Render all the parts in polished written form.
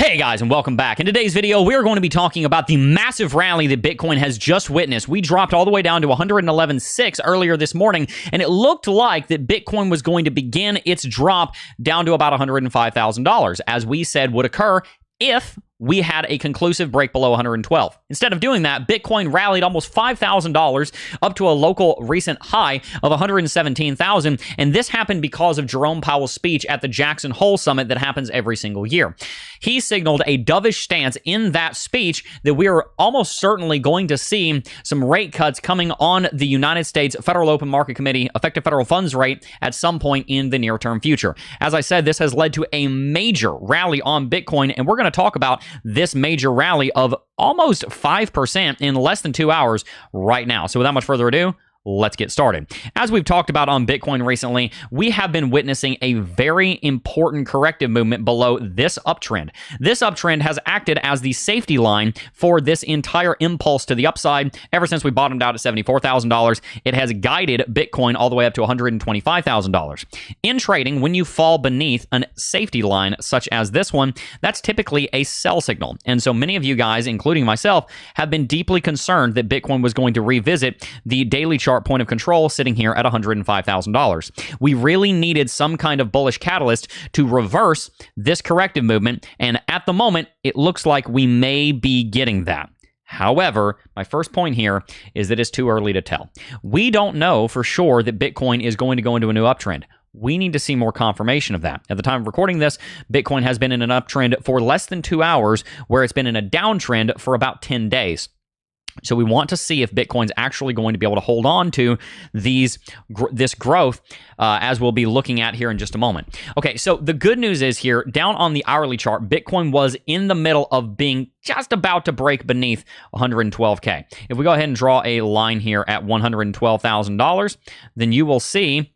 Hey guys, and welcome back. In today's video, we're going to be talking about the massive rally that Bitcoin has just witnessed. We dropped all the way down to 111.6 earlier this morning, and it looked like that Bitcoin was going to begin its drop down to about $105,000, as we said would occur if we had a conclusive break below 112. Instead of doing that, Bitcoin rallied almost $5,000 up to a local recent high of 117,000, and this happened because of Jerome Powell's speech at the Jackson Hole Summit that happens every single year. He signaled a dovish stance in that speech that we are almost certainly going to see some rate cuts coming on the United States Federal Open Market Committee effective federal funds rate at some point in the near-term future. As I said, this has led to a major rally on Bitcoin, and we're going to talk about this major rally of almost 5% in less than 2 hours right now. So without much further ado, let's get started. As we've talked about on Bitcoin recently, we have been witnessing a very important corrective movement below this uptrend. This uptrend has acted as the safety line for this entire impulse to the upside. Ever since we bottomed out at $74,000, it has guided Bitcoin all the way up to $125,000. In trading, when you fall beneath a safety line such as this one, that's typically a sell signal. And so many of you guys, including myself, have been deeply concerned that Bitcoin was going to revisit the daily chart point of control sitting here at $105,000. We really needed some kind of bullish catalyst to reverse this corrective movement, and at the moment, it looks like we may be getting that. However, my first point here is that it's too early to tell. We don't know for sure that Bitcoin is going to go into a new uptrend. We need to see more confirmation of that. At the time of recording this, Bitcoin has been in an uptrend for less than 2 hours, where it's been in a downtrend for about 10 days. So we want to see if Bitcoin's actually going to be able to hold on to this growth as we'll be looking at here in just a moment. Okay, so the good news is here, down on the hourly chart, Bitcoin was in the middle of being just about to break beneath 112K. If we go ahead and draw a line here at $112,000, then you will see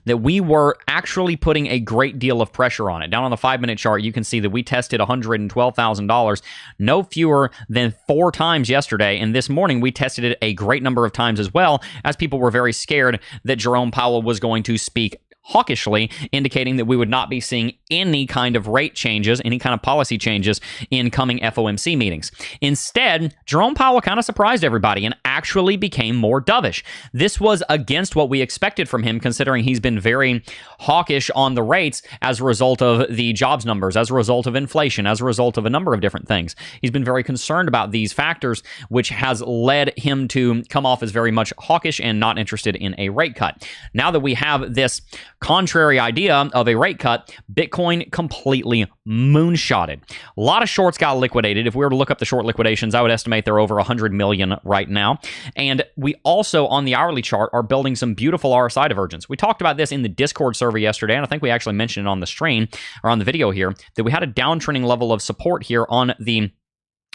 that we were actually putting a great deal of pressure on it. Down on the 5-minute chart, you can see that we tested $112,000 no fewer than 4 times yesterday, and this morning we tested it a great number of times as well, as people were very scared that Jerome Powell was going to speak hawkishly, indicating that we would not be seeing any kind of rate changes, any kind of policy changes in coming FOMC meetings. Instead, Jerome Powell kind of surprised everybody and actually became more dovish. This was against what we expected from him, considering he's been very hawkish on the rates as a result of the jobs numbers, as a result of inflation, as a result of a number of different things. He's been very concerned about these factors, which has led him to come off as very much hawkish and not interested in a rate cut. Now that we have this contrary idea of a rate cut, Bitcoin completely moonshotted. A lot of shorts got liquidated. If we were to look up the short liquidations, I would estimate they're over 100 million right now. And we also, on the hourly chart, are building some beautiful RSI divergence. We talked about this in the Discord server yesterday, and I think we actually mentioned it on the stream, or on the video here, that we had a downtrending level of support here on the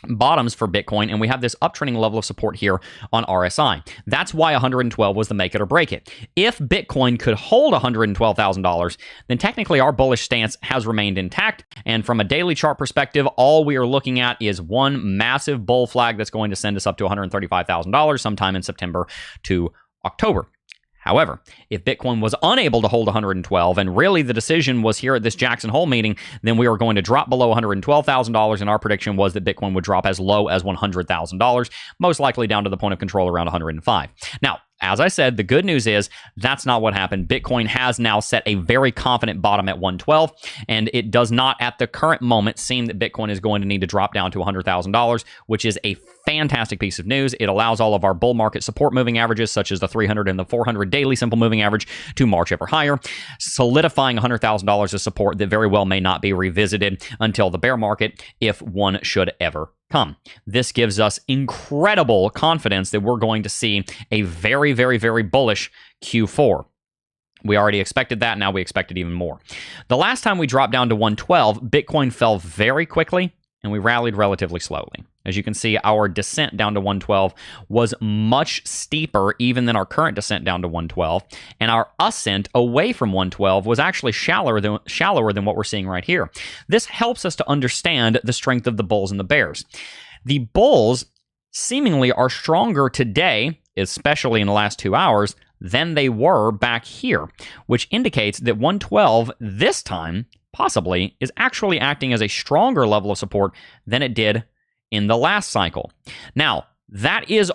bottoms for Bitcoin, and we have this uptrending level of support here on RSI. That's why 112 was the make it or break it. If Bitcoin could hold $112,000, then technically our bullish stance has remained intact, and from a daily chart perspective, all we are looking at is one massive bull flag that's going to send us up to $135,000 sometime in September to October. However, if Bitcoin was unable to hold 112, and really the decision was here at this Jackson Hole meeting, then we were going to drop below $112,000, and our prediction was that Bitcoin would drop as low as $100,000, most likely down to the point of control around 105. Now, as I said, the good news is that's not what happened. Bitcoin has now set a very confident bottom at 112, and it does not at the current moment seem that Bitcoin is going to need to drop down to $100,000, which is a fantastic piece of news. It allows all of our bull market support moving averages, such as the 300 and the 400 daily simple moving average, to march ever higher, solidifying $100,000 of support that very well may not be revisited until the bear market, if one should ever come. This gives us incredible confidence that we're going to see a very, very, very bullish Q4. We already expected that. Now we expect it even more. The last time we dropped down to 112, Bitcoin fell very quickly, and we rallied relatively slowly. As you can see, our descent down to 112 was much steeper even than our current descent down to 112, and our ascent away from 112 was actually shallower than what we're seeing right here. This helps us to understand the strength of the bulls and the bears. The bulls seemingly are stronger today, especially in the last 2 hours, than they were back here, which indicates that 112 this time possibly is actually acting as a stronger level of support than it did in the last cycle. Now, that is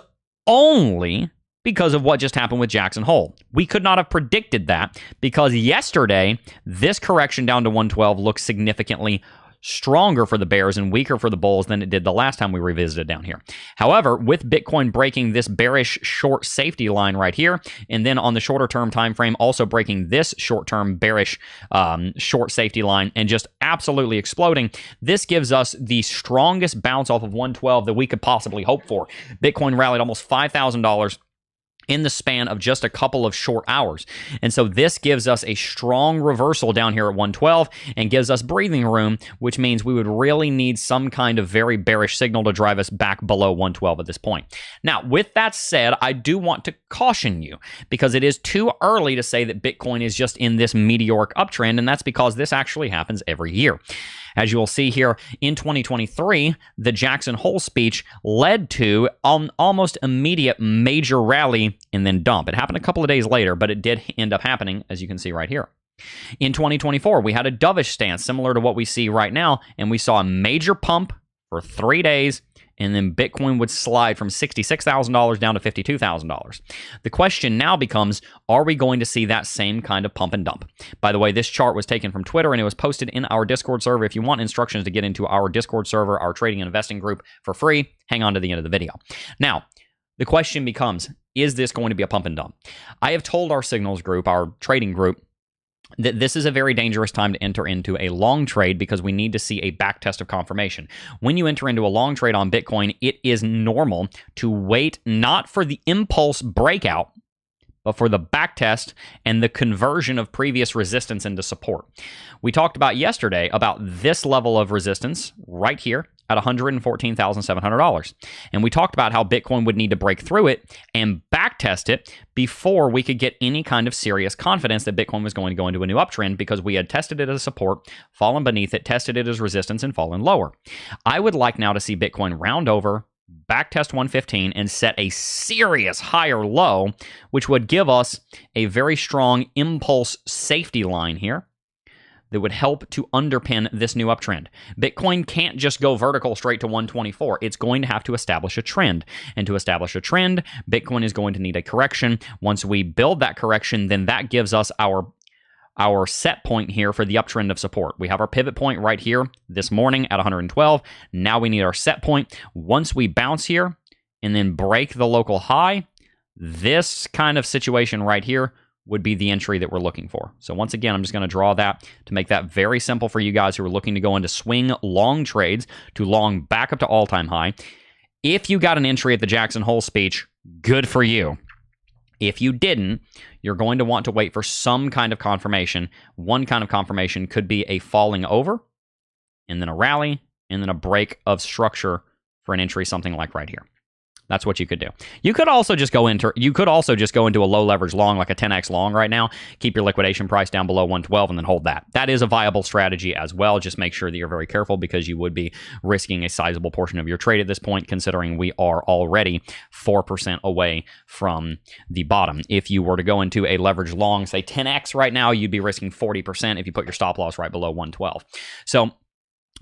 only because of what just happened with Jackson Hole. We could not have predicted that because yesterday, this correction down to 112 looks significantly stronger for the bears and weaker for the bulls than it did the last time we revisited down here. However, with Bitcoin breaking this bearish short safety line right here, and then on the shorter term time frame also breaking this short-term bearish short safety line and just absolutely exploding, this gives us the strongest bounce off of 112 that we could possibly hope for. Bitcoin rallied almost $5,000 in the span of just a couple of short hours. And so this gives us a strong reversal down here at 112 and gives us breathing room, which means we would really need some kind of very bearish signal to drive us back below 112 at this point. Now, with that said, I do want to caution you because it is too early to say that Bitcoin is just in this meteoric uptrend, and that's because this actually happens every year. As you will see here, in 2023, the Jackson Hole speech led to an almost immediate major rally and then dump. It happened a couple of days later, but it did end up happening, as you can see right here. In 2024, we had a dovish stance similar to what we see right now, and we saw a major pump for 3 days, and then Bitcoin would slide from $66,000 down to $52,000. The question now becomes, are we going to see that same kind of pump and dump? By the way, this chart was taken from Twitter, and it was posted in our Discord server. If you want instructions to get into our Discord server, our trading and investing group for free, hang on to the end of the video. Now, the question becomes, is this going to be a pump and dump? I have told our signals group, our trading group, that this is a very dangerous time to enter into a long trade because we need to see a back test of confirmation. When you enter into a long trade on Bitcoin, it is normal to wait not for the impulse breakout, but for the back test and the conversion of previous resistance into support. We talked about yesterday about this level of resistance right here at $114,700. And we talked about how Bitcoin would need to break through it and back test it before we could get any kind of serious confidence that Bitcoin was going to go into a new uptrend because we had tested it as support, fallen beneath it, tested it as resistance, and fallen lower. I would like now to see Bitcoin round over, back test 115, and set a serious higher low, which would give us a very strong impulse safety line here that would help to underpin this new uptrend. Bitcoin can't just go vertical straight to 124. It's going to have to establish a trend. And to establish a trend, Bitcoin is going to need a correction. Once we build that correction, then that gives us our set point here for the uptrend of support. We have our pivot point right here this morning at 112. Now we need our set point. Once we bounce here and then break the local high, this kind of situation right here would be the entry that we're looking for. So once again, I'm just going to draw that to make that very simple for you guys who are looking to go into swing long trades to long back up to all-time high. If you got an entry at the Jackson Hole speech, good for you. If you didn't, you're going to want to wait for some kind of confirmation. One kind of confirmation could be a falling over, and then a rally, and then a break of structure for an entry, something like right here. That's what you could do. You could also just go into a low leverage long, like a 10x long right now. Keep your liquidation price down below 112 and then hold that. That is a viable strategy as well. Just make sure that you're very careful because you would be risking a sizable portion of your trade at this point, considering we are already 4% away from the bottom. If you were to go into a leverage long, say 10x right now, you'd be risking 40% if you put your stop loss right below 112. So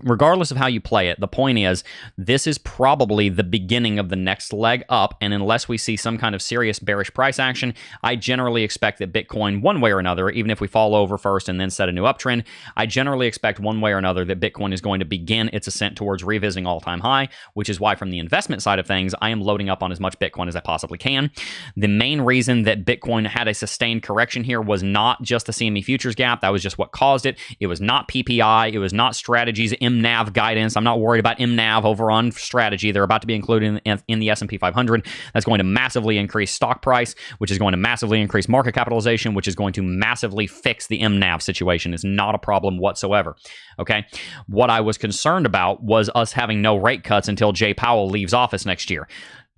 regardless of how you play it, the point is this is probably the beginning of the next leg up, and unless we see some kind of serious bearish price action, I generally expect that Bitcoin, one way or another, even if we fall over first and then set a new uptrend, I generally expect one way or another that Bitcoin is going to begin its ascent towards revisiting all-time high, which is why from the investment side of things, I am loading up on as much Bitcoin as I possibly can. The main reason that Bitcoin had a sustained correction here was not just the CME futures gap. That was just what caused it. It was not PPI. It was not strategies, MNAV guidance. I'm not worried about MNAV over on strategy. They're about to be included in the S&P 500. That's going to massively increase stock price, which is going to massively increase market capitalization, which is going to massively fix the MNAV situation. It's not a problem whatsoever. Okay. What I was concerned about was us having no rate cuts until Jay Powell leaves office next year.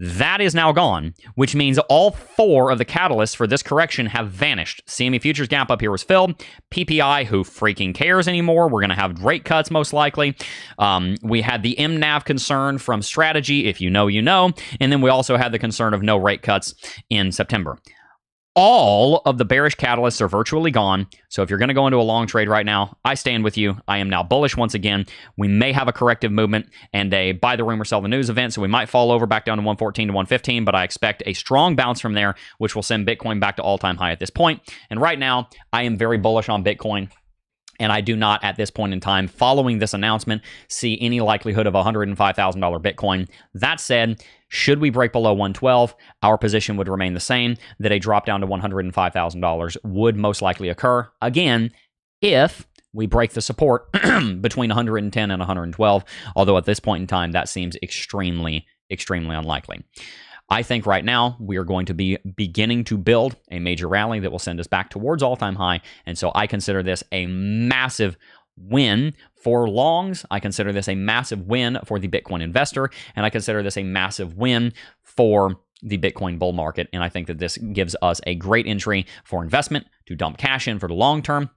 That is now gone, which means all four of the catalysts for this correction have vanished. CME futures gap up here was filled. PPI, who freaking cares anymore? We're going to have rate cuts most likely. We had the MNAV concern from strategy. If you know, you know. And then we also had the concern of no rate cuts in September. all of the bearish catalysts are virtually gone. So if you're going to go into a long trade right now, I stand with you. I am now bullish once again. We may have a corrective movement and a buy the rumor, sell the news event. So we might fall over back down to 114 to 115, but I expect a strong bounce from there, which will send Bitcoin back to all-time high at this point. And right now, I am very bullish on Bitcoin. And I do not, at this point in time, following this announcement, see any likelihood of $105,000 Bitcoin. That said, should we break below 112, our position would remain the same, that a drop down to $105,000 would most likely occur. Again, if we break the support between 110 and 112, although at this point in time, that seems extremely, extremely unlikely. I think right now we are going to be beginning to build a major rally that will send us back towards all-time high. And so I consider this a massive win for longs. I consider this a massive win for the Bitcoin investor. And I consider this a massive win for the Bitcoin bull market. And I think that this gives us a great entry for investment to dump cash in for the long term,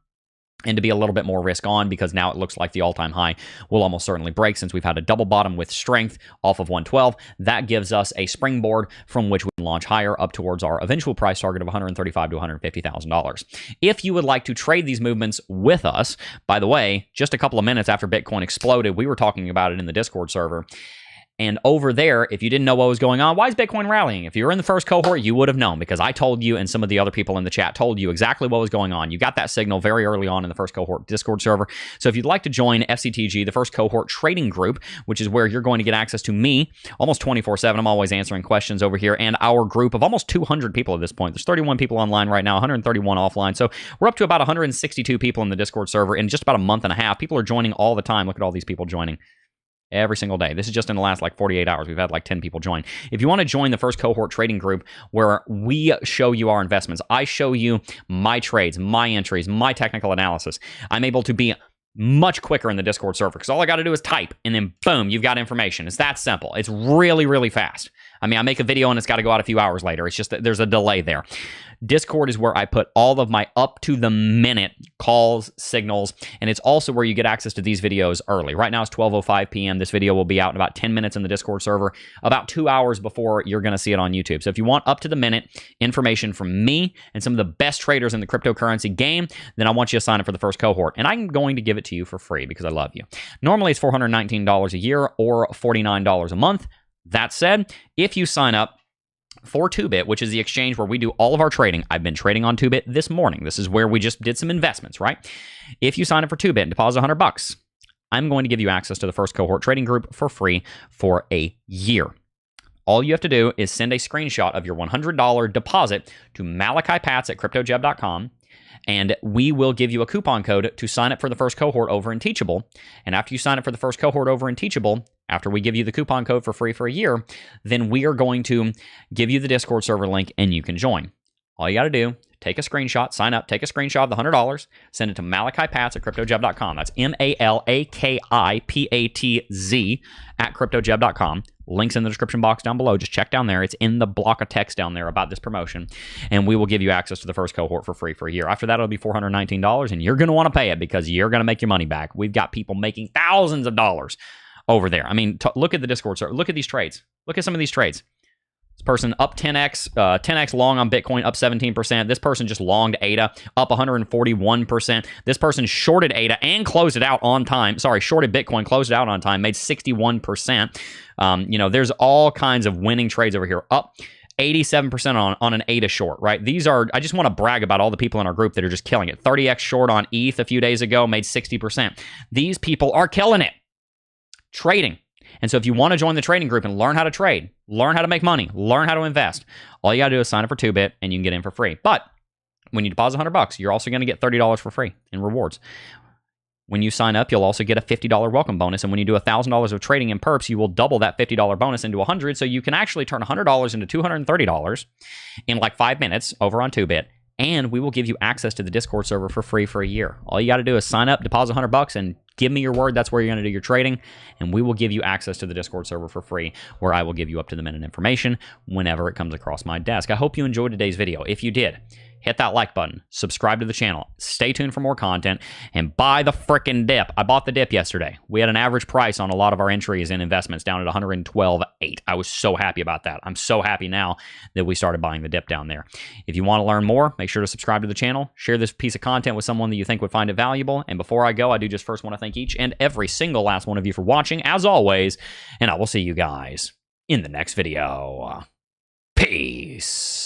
and to be a little bit more risk on, because now it looks like the all-time high will almost certainly break since we've had a double bottom with strength off of 112. That gives us a springboard from which we can launch higher up towards our eventual price target of $135,000 to $150,000. If you would like to trade these movements with us, by the way, just a couple of minutes after Bitcoin exploded, we were talking about it in the Discord server. And over there, if you didn't know what was going on, why is Bitcoin rallying? If you were in the first cohort, you would have known, because I told you and some of the other people in the chat told you exactly what was going on. You got that signal very early on in the first cohort Discord server. So if you'd like to join FCTG, the first cohort trading group, which is where you're going to get access to me almost 24/7. I'm always answering questions over here, and our group of almost 200 people at this point. There's 31 people online right now, 131 offline. So we're up to about 162 people in the Discord server in just about a month and a half. People are joining all the time. Look at all these people joining every single day. This is just in the last like 48 hours. We've had like 10 people join. If you want to join the first cohort trading group where we show you our investments, I show you my trades, my entries, my technical analysis, I'm able to be much quicker in the Discord server because all I got to do is type and then boom, you've got information. It's that simple. It's really, really fast. I mean, I make a video and it's got to go out a few hours later. It's just that there's a delay there. Discord is where I put all of my up-to-the-minute calls, signals, and it's also where you get access to these videos early. Right now it's 12:05 p.m. This video will be out in about 10 minutes in the Discord server, about 2 hours before you're going to see it on YouTube. So if you want up-to-the-minute information from me and some of the best traders in the cryptocurrency game, then I want you to sign up for the first cohort. And I'm going to give it to you for free because I love you. Normally it's $419 a year or $49 a month. That said, if you sign up for 2Bit, which is the exchange where we do all of our trading. I've been trading on 2Bit this morning. This is where we just did some investments, right? If you sign up for 2Bit and deposit $100, I'm going to give you access to the first cohort trading group for free for a year. All you have to do is send a screenshot of your $100 deposit to MalachiPats@CryptoJeb.com, and we will give you a coupon code to sign up for the first cohort over in Teachable. And after you sign up for the first cohort over in Teachable, after we give you the coupon code for free for a year, then we are going to give you the Discord server link and you can join. All you got to do, take a screenshot, sign up, take a screenshot of the $100, send it to MalachiPats@CryptoJeb.com. That's MALAKIPATZ@CryptoJeb.com. Links in the description box down below. Just check down there. It's in the block of text down there about this promotion. And we will give you access to the first cohort for free for a year. After that, it'll be $419, and you're going to want to pay it because you're going to make your money back. We've got people making thousands of dollars over there. I mean, look at the Discord server. Look at these trades. Look at some of these trades. This person up 10x long on Bitcoin, up 17%. This person just longed ADA, up 141%. This person shorted ADA and closed it out on time. Sorry, shorted Bitcoin, closed it out on time, made 61%. There's all kinds of winning trades over here. Up 87% on an ADA short, right? These are, I just want to brag about all the people in our group that are just killing it. 30x short on ETH a few days ago, made 60%. These people are killing it. Trading. And so if you want to join the trading group and learn how to trade, learn how to make money, learn how to invest, all you got to do is sign up for 2Bit and you can get in for free. But when you deposit $100, you're also going to get $30 for free in rewards. When you sign up, you'll also get a $50 welcome bonus. And when you do $1,000 of trading in perps, you will double that $50 bonus into $100. So you can actually turn $100 into $230 in like 5 minutes over on 2Bit. And we will give you access to the Discord server for free for a year. All you got to do is sign up, deposit $100, and give me your word that's where you're going to do your trading, and we will give you access to the Discord server for free, where I will give you up-to-the-minute information whenever it comes across my desk. I hope you enjoyed today's video. If you did, hit that like button, subscribe to the channel, stay tuned for more content, and buy the frickin' dip. I bought the dip yesterday. We had an average price on a lot of our entries and investments down at 112.8. I was so happy about that. I'm so happy now that we started buying the dip down there. If you want to learn more, make sure to subscribe to the channel, share this piece of content with someone that you think would find it valuable, and before I go, I do just first want to thank each and every single last one of you for watching, as always, and I will see you guys in the next video. Peace.